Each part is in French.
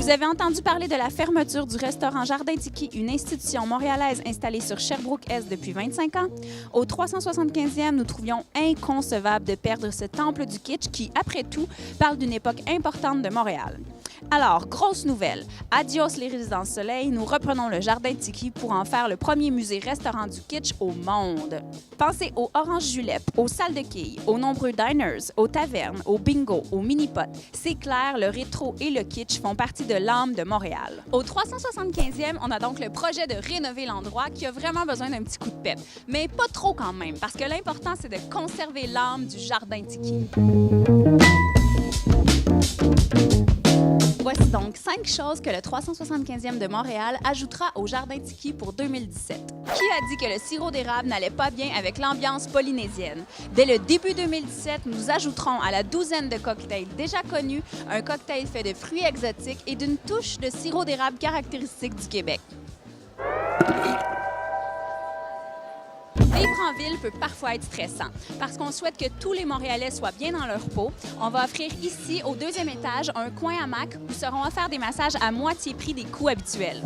Vous avez entendu parler de la fermeture du restaurant Jardin Tiki, une institution montréalaise installée sur Sherbrooke-Est depuis 25 ans? Au 375e, nous trouvions inconcevable de perdre ce temple du kitsch qui, après tout, parle d'une époque importante de Montréal. Alors, grosse nouvelle, adios les résidences Soleil, nous reprenons le Jardin Tiki pour en faire le premier musée-restaurant du kitsch au monde. Pensez aux Orange Julep, aux salles de quilles, aux nombreux diners, aux tavernes, aux bingo, aux mini-pots. C'est clair, le rétro et le kitsch font partie de l'âme de Montréal. Au 375e, on a donc le projet de rénover l'endroit qui a vraiment besoin d'un petit coup de pep. Mais pas trop quand même, parce que l'important, c'est de conserver l'âme du Jardin Tiki. Voici donc 5 choses que le 375e de Montréal ajoutera au Jardin Tiki pour 2017. Qui a dit que le sirop d'érable n'allait pas bien avec l'ambiance polynésienne? Dès le début 2017, nous ajouterons à la douzaine de cocktails déjà connus un cocktail fait de fruits exotiques et d'une touche de sirop d'érable caractéristique du Québec. Vivre en ville peut parfois être stressant. Parce qu'on souhaite que tous les Montréalais soient bien dans leur peau, on va offrir ici, au 2e étage, un coin hamac où seront offerts des massages à moitié prix des coûts habituels.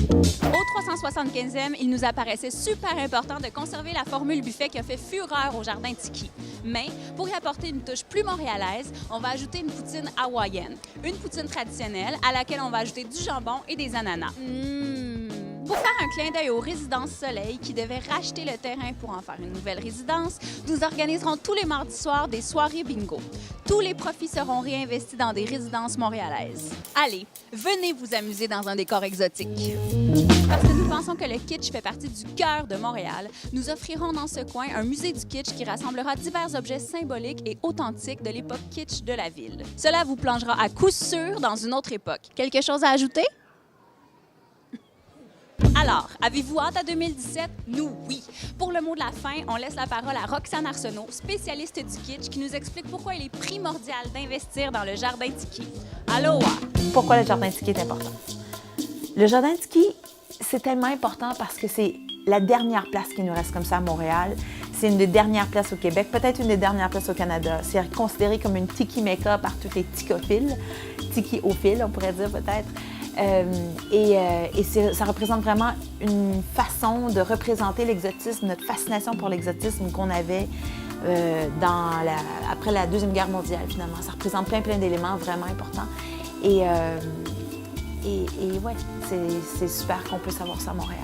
Au 375e, il nous apparaissait super important de conserver la formule buffet qui a fait fureur au Jardin Tiki. Mais, pour y apporter une touche plus montréalaise, on va ajouter une poutine hawaïenne. Une poutine traditionnelle à laquelle on va ajouter du jambon et des ananas. Pour faire un clin d'œil aux résidences Soleil qui devaient racheter le terrain pour en faire une nouvelle résidence, nous organiserons tous les mardis soirs des soirées bingo. Tous les profits seront réinvestis dans des résidences montréalaises. Allez, venez vous amuser dans un décor exotique. Parce que nous pensons que le kitsch fait partie du cœur de Montréal, nous offrirons dans ce coin un musée du kitsch qui rassemblera divers objets symboliques et authentiques de l'époque kitsch de la ville. Cela vous plongera à coup sûr dans une autre époque. Quelque chose à ajouter? Alors, avez-vous hâte à 2017? Nous, oui! Pour le mot de la fin, on laisse la parole à Roxane Arsenault, spécialiste du kitsch, qui nous explique pourquoi il est primordial d'investir dans le Jardin Tiki. Aloha! Pourquoi le Jardin Tiki est important? Le Jardin Tiki, c'est tellement important parce que c'est la dernière place qui nous reste comme ça à Montréal. C'est une des dernières places au Québec, peut-être une des dernières places au Canada. C'est considéré comme une Tiki Mecca par tous les tikophiles, tikiophiles, on pourrait dire peut-être. Ça représente vraiment une façon de représenter l'exotisme, notre fascination pour l'exotisme qu'on avait après la Deuxième Guerre mondiale, finalement. Ça représente plein d'éléments vraiment importants. Ouais, c'est super qu'on puisse avoir ça à Montréal.